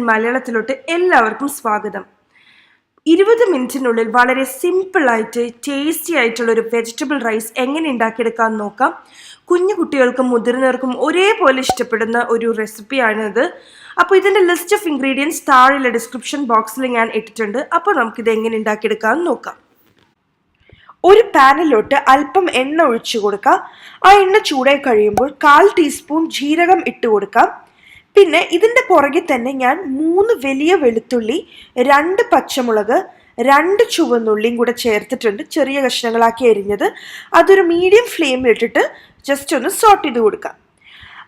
മലയാളത്തിലോട്ട് എല്ലാവർക്കും സ്വാഗതം. 20 മിനിറ്റിനുള്ളിൽ വളരെ സിമ്പിളായിട്ട് ടേസ്റ്റി ആയിട്ടുള്ള ഒരു വെജിറ്റബിൾ റൈസ് എങ്ങനെ ഉണ്ടാക്കിയെടുക്കാൻ നോക്കാം. കുഞ്ഞു കുട്ടികൾക്കും മുതിർന്നവർക്കും ഒരേപോലെ ഇഷ്ടപ്പെടുന്ന ഒരു റെസിപ്പിയാണിത്. അപ്പോൾ ഇതിൻ്റെ ലിസ്റ്റ് ഓഫ് ഇൻഗ്രീഡിയൻസ് താഴെയുള്ള ഡിസ്ക്രിപ്ഷൻ ബോക്സിൽ ഞാൻ ഇട്ടിട്ടുണ്ട്. അപ്പോൾ നമുക്കിത് എങ്ങനെ ഉണ്ടാക്കിയെടുക്കാൻ നോക്കാം. ഒരു പാനിലോട്ട് അല്പം എണ്ണ ഒഴിച്ചു കൊടുക്കാം. ആ എണ്ണ ചൂടായി കഴിയുമ്പോൾ 1/4 ടീസ്പൂൺ ജീരകം ഇട്ട് കൊടുക്കാം. പിന്നെ ഇതിൻ്റെ പുറകെ തന്നെ ഞാൻ 3 വലിയ വെളുത്തുള്ളി, 2 പച്ചമുളക്, 2 ചുവന്നുള്ളിയും കൂടെ ചേർത്തിട്ടുണ്ട്, ചെറിയ കഷ്ണങ്ങളാക്കി അരിഞ്ഞത്. അതൊരു മീഡിയം ഫ്ലെയിമിലിട്ടിട്ട് ജസ്റ്റ് ഒന്ന് സോട്ട് ചെയ്ത് കൊടുക്കാം.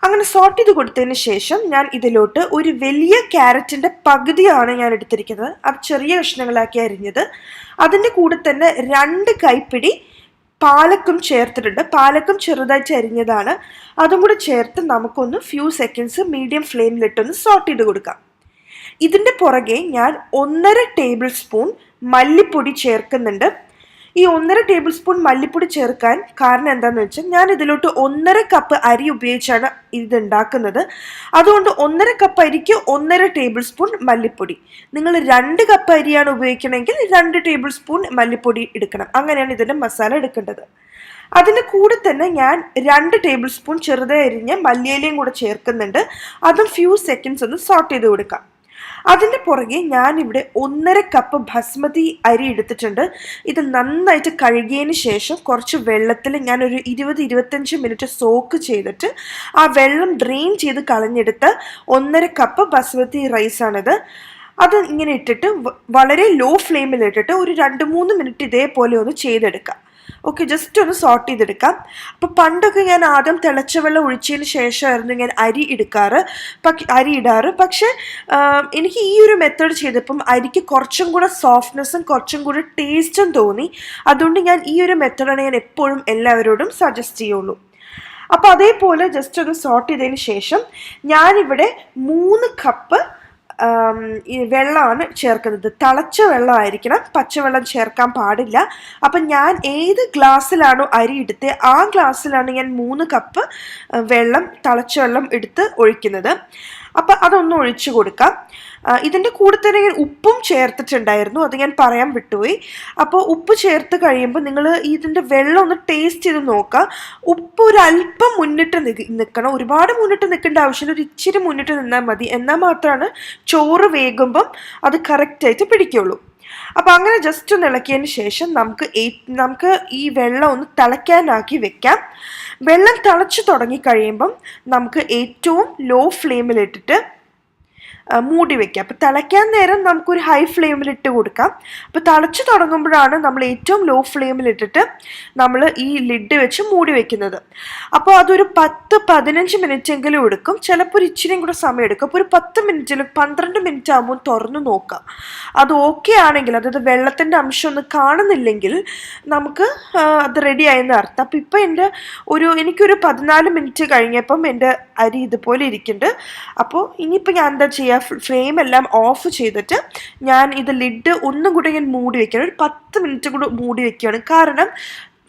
അങ്ങനെ സോട്ട് ചെയ്ത് കൊടുത്തതിന് ശേഷം ഞാൻ ഇതിലോട്ട് ഒരു വലിയ ക്യാരറ്റിൻ്റെ പകുതിയാണ് ഞാൻ എടുത്തിരിക്കുന്നത്. അത് ചെറിയ കഷ്ണങ്ങളാക്കി അരിഞ്ഞത്. അതിൻ്റെ കൂടെ തന്നെ 2 കൈപ്പിടി പാലക്കും ചേർത്തിട്ടുണ്ട്. പാലക്കും ചെറുതായിട്ട് അരിഞ്ഞതാണ്. അതും കൂടെ ചേർത്ത് നമുക്കൊന്ന് ഫ്യൂ സെക്കൻഡ്സ് മീഡിയം ഫ്ലെയിമിലിട്ടൊന്ന് സോട്ട് ചെയ്ത് കൊടുക്കാം. ഇതിൻ്റെ പുറകെ ഞാൻ 1.5 ടേബിൾ സ്പൂൺ മല്ലിപ്പൊടി ചേർക്കുന്നുണ്ട്. ഈ 1.5 ടേബിൾ സ്പൂൺ മല്ലിപ്പൊടി ചേർക്കാൻ കാരണം എന്താണെന്ന് വെച്ചാൽ ഞാൻ ഇതിലോട്ട് 1.5 കപ്പ് അരി ഉപയോഗിച്ചാണ് ഇത് ഉണ്ടാക്കുന്നത്. അതുകൊണ്ട് 1.5 കപ്പ് അരിക്ക് 1.5 ടേബിൾ സ്പൂൺ മല്ലിപ്പൊടി. നിങ്ങൾ 2 കപ്പ് അരിയാണ് ഉപയോഗിക്കണമെങ്കിൽ 2 ടേബിൾ സ്പൂൺ മല്ലിപ്പൊടി എടുക്കണം. അങ്ങനെയാണ് ഇതിൻ്റെ മസാല എടുക്കേണ്ടത്. അതിൻ്റെ കൂടെ തന്നെ ഞാൻ 2 ടേബിൾ സ്പൂൺ ചെറുതായി അരിഞ്ഞ മല്ലിയിലയും കൂടെ ചേർക്കുന്നുണ്ട്. അതും ഫ്യൂ സെക്കൻഡ്സ് ഒന്ന് സോട്ട് ചെയ്ത് കൊടുക്കാം. അതിൻ്റെ പുറകെ ഞാനിവിടെ 1.5 കപ്പ് ബസ്മതി അരി എടുത്തിട്ടുണ്ട്. ഇത് നന്നായിട്ട് കഴുകിയതിന് ശേഷം കുറച്ച് വെള്ളത്തിൽ ഞാനൊരു 20-25 മിനിറ്റ് സോക്ക് ചെയ്തിട്ട് ആ വെള്ളം ഡ്രെയിൻ ചെയ്ത് കളഞ്ഞെടുത്ത് 1.5 കപ്പ് ബസ്മതി റൈസാണിത്. അത് ഇങ്ങനെ ഇട്ടിട്ട് വളരെ ലോ ഫ്ലെയിമിലിട്ടിട്ട് ഒരു 2-3 മിനിറ്റ് ഇതേപോലെ ഒന്ന് ചെയ്തെടുക്കാം. ഓക്കെ, ജസ്റ്റ് ഒന്ന് സോട്ട് ചെയ്തെടുക്കാം. അപ്പോൾ പണ്ടൊക്കെ ഞാൻ ആദ്യം തിളച്ച വെള്ളം ഒഴിച്ചതിന് ശേഷമായിരുന്നു ഞാൻ അരി ഇടാറ്. പക്ഷേ എനിക്ക് ഈ ഒരു മെത്തേഡ് ചെയ്തപ്പം അരിക്ക് കുറച്ചും കൂടെ സോഫ്റ്റ്നെസ്സും കുറച്ചും കൂടെ ടേസ്റ്റും തോന്നി. അതുകൊണ്ട് ഞാൻ ഈ ഒരു മെത്തേഡാണ് ഞാൻ എപ്പോഴും എല്ലാവരോടും സജസ്റ്റ് ചെയ്യുള്ളൂ. അപ്പോൾ അതേപോലെ ജസ്റ്റ് ഒന്ന് സോട്ട് ചെയ്തതിന് ശേഷം ഞാനിവിടെ 3 കപ്പ് ഈ വെള്ളമാണ് ചേർക്കുന്നത്. തിളച്ച വെള്ളമായിരിക്കണം, പച്ചവെള്ളം ചേർക്കാൻ പാടില്ല. അപ്പം ഞാൻ ഏത് ഗ്ലാസ്സിലാണോ അരി എടുത്ത് ആ ഗ്ലാസ്സിലാണ് ഞാൻ 3 കപ്പ് വെള്ളം, തിളച്ച വെള്ളം എടുത്ത് ഒഴിക്കുന്നത്. അപ്പം അതൊന്ന് ഒഴിച്ചു കൊടുക്കാം. ഇതിൻ്റെ കൂടെ തന്നെ ഞാൻ ഉപ്പും ചേർത്തിട്ടുണ്ടായിരുന്നു, അത് ഞാൻ പറയാൻ വിട്ടുപോയി. അപ്പോൾ ഉപ്പ് ചേർത്ത് കഴിയുമ്പോൾ നിങ്ങൾ ഇതിൻ്റെ വെള്ളം ഒന്ന് ടേസ്റ്റ് ചെയ്ത് നോക്കുക. ഉപ്പ് ഒരു അല്പം മുന്നിട്ട് നിൽക്കണം, ഒരുപാട് മുന്നിട്ട് നിൽക്കേണ്ട ആവശ്യമില്ല, ഒരു ഇച്ചിരി മുന്നിട്ട് നിന്നാൽ മതി. എന്നാൽ മാത്രമാണ് ചോറ് വേകുമ്പം അത് കറക്റ്റായിട്ട് പിടിക്കുള്ളൂ. അപ്പോൾ അങ്ങനെ ജസ്റ്റ് ഒന്ന് ഇളക്കിയതിന് ശേഷം നമുക്ക് ഈ വെള്ളം ഒന്ന് തിളയ്ക്കാനാക്കി വെക്കാം. വെള്ളം തിളച്ച് തുടങ്ങിക്കഴിയുമ്പം നമുക്ക് ഏറ്റവും ലോ ഫ്ലെയിമിലിട്ടിട്ട് മൂടി വയ്ക്കാം. അപ്പോൾ തിളയ്ക്കാൻ നേരം നമുക്കൊരു ഹൈ ഫ്ലെയിമിലിട്ട് കൊടുക്കാം. അപ്പോൾ തിളച്ച് തുടങ്ങുമ്പോഴാണ് നമ്മൾ ഏറ്റവും ലോ ഫ്ലെയിമിലിട്ടിട്ട് നമ്മൾ ഈ ലിഡ് വെച്ച് മൂടി വയ്ക്കുന്നത്. അപ്പോൾ അതൊരു 10-15 മിനിറ്റ് എങ്കിലും എടുക്കും, ചിലപ്പോൾ ഒരു ഇച്ചിരിയും കൂടെ സമയം എടുക്കും. അപ്പോൾ ഒരു 10 മിനിറ്റിൽ 12 മിനിറ്റ് ആകുമ്പോൾ തുറന്ന് നോക്കാം. അത് ഓക്കെ ആണെങ്കിൽ, അതായത് വെള്ളത്തിൻ്റെ അംശം ഒന്നും കാണുന്നില്ലെങ്കിൽ നമുക്ക് അത് റെഡി ആയെന്ന് അർത്ഥം. അപ്പോൾ ഇപ്പോൾ എനിക്കൊരു 14 മിനിറ്റ് കഴിഞ്ഞപ്പം എൻ്റെ അരി ഇതുപോലെ ഇരിക്കുന്നുണ്ട്. അപ്പോൾ ഇനിയിപ്പോൾ ഞാൻ എന്താ ചെയ്യുക, ഫ്ലെയിം എല്ലാം ഓഫ് ചെയ്തിട്ട് ഞാൻ ഇത് ലിഡ് ഒന്നും കൂടെ ഞാൻ മൂടി വയ്ക്കുകയാണ്. ഒരു 10 മിനിറ്റ് കൂടെ മൂടി വയ്ക്കുകയാണ്. കാരണം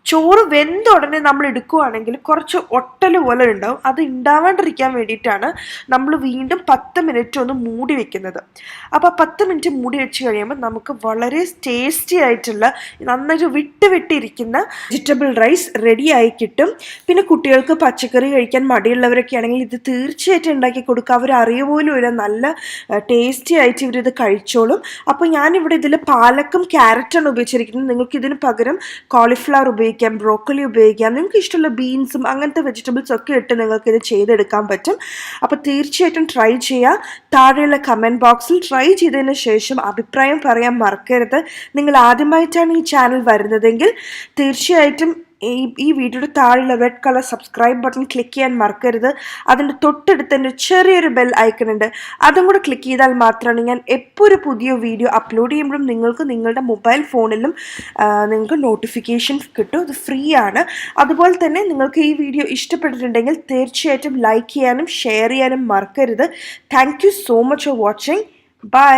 ചോറ് വെന്ത ഉടനെ നമ്മൾ എടുക്കുകയാണെങ്കിൽ കുറച്ച് ഒട്ടൽ പോലെ ഉണ്ടാവും. അത് ഉണ്ടാവാണ്ടിരിക്കാൻ വേണ്ടിയിട്ടാണ് നമ്മൾ വീണ്ടും 10 മിനിറ്റ് ഒന്ന് മൂടി വെക്കുന്നത്. അപ്പോൾ 10 മിനിറ്റ് മൂടി വെച്ച് കഴിയുമ്പോൾ നമുക്ക് വളരെ ടേസ്റ്റി ആയിട്ടുള്ള നന്നായിട്ട് വിട്ടിരിക്കുന്ന വെജിറ്റബിൾ റൈസ് റെഡിയായി കിട്ടും. പിന്നെ കുട്ടികൾക്ക് പച്ചക്കറി കഴിക്കാൻ മടിയുള്ളവരൊക്കെ ആണെങ്കിൽ ഇത് തീർച്ചയായിട്ടും ഉണ്ടാക്കി കൊടുക്കുക. അവർ അറിയുപോലും ഇല്ല, നല്ല ടേസ്റ്റി ആയിട്ട് ഇവരിത് കഴിച്ചോളും. അപ്പോൾ ഞാനിവിടെ ഇതിൽ പാലക്കും ക്യാരറ്റാണ് ഉപയോഗിച്ചിരിക്കുന്നത്. നിങ്ങൾക്ക് ഇതിന് പകരം കോളിഫ്ലവർ ഉപയോഗിക്കാം, ബ്രോക്കലി ഉപയോഗിക്കാം, നിങ്ങൾക്ക് ഇഷ്ടമുള്ള ബീൻസും അങ്ങനത്തെ വെജിറ്റബിൾസ് ഒക്കെ ഇട്ട് നിങ്ങൾക്ക് ഇത് ചെയ്തെടുക്കാൻ പറ്റും. അപ്പോൾ തീർച്ചയായിട്ടും ട്രൈ ചെയ്യുക. താഴെയുള്ള കമൻറ്റ് ബോക്സിൽ ട്രൈ ചെയ്തതിന് ശേഷം അഭിപ്രായം പറയാൻ മറക്കരുത്. നിങ്ങൾ ആദ്യമായിട്ടാണ് ഈ ചാനൽ വരുന്നതെങ്കിൽ തീർച്ചയായിട്ടും ഈ വീഡിയോയുടെ താഴെയുള്ള red colour subscribe button click ചെയ്യാൻ മറക്കരുത്. അതിൻ്റെ തൊട്ടടുത്ത് തന്നെ ചെറിയൊരു ബെൽ ഐക്കൺ ഉണ്ട്, അതും കൂടെ ക്ലിക്ക് ചെയ്താൽ മാത്രമാണ് ഞാൻ എപ്പോൾ ഒരു പുതിയ വീഡിയോ അപ്ലോഡ് ചെയ്യുമ്പോഴും നിങ്ങൾക്ക് നിങ്ങളുടെ മൊബൈൽ ഫോണിലും നിങ്ങൾക്ക് നോട്ടിഫിക്കേഷൻ കിട്ടും. ഇത് ഫ്രീ ആണ്. അതുപോലെ തന്നെ നിങ്ങൾക്ക് ഈ വീഡിയോ ഇഷ്ടപ്പെട്ടിട്ടുണ്ടെങ്കിൽ തീർച്ചയായിട്ടും ലൈക്ക് ചെയ്യാനും ഷെയർ ചെയ്യാനും മറക്കരുത്. Thank you so much for watching. By.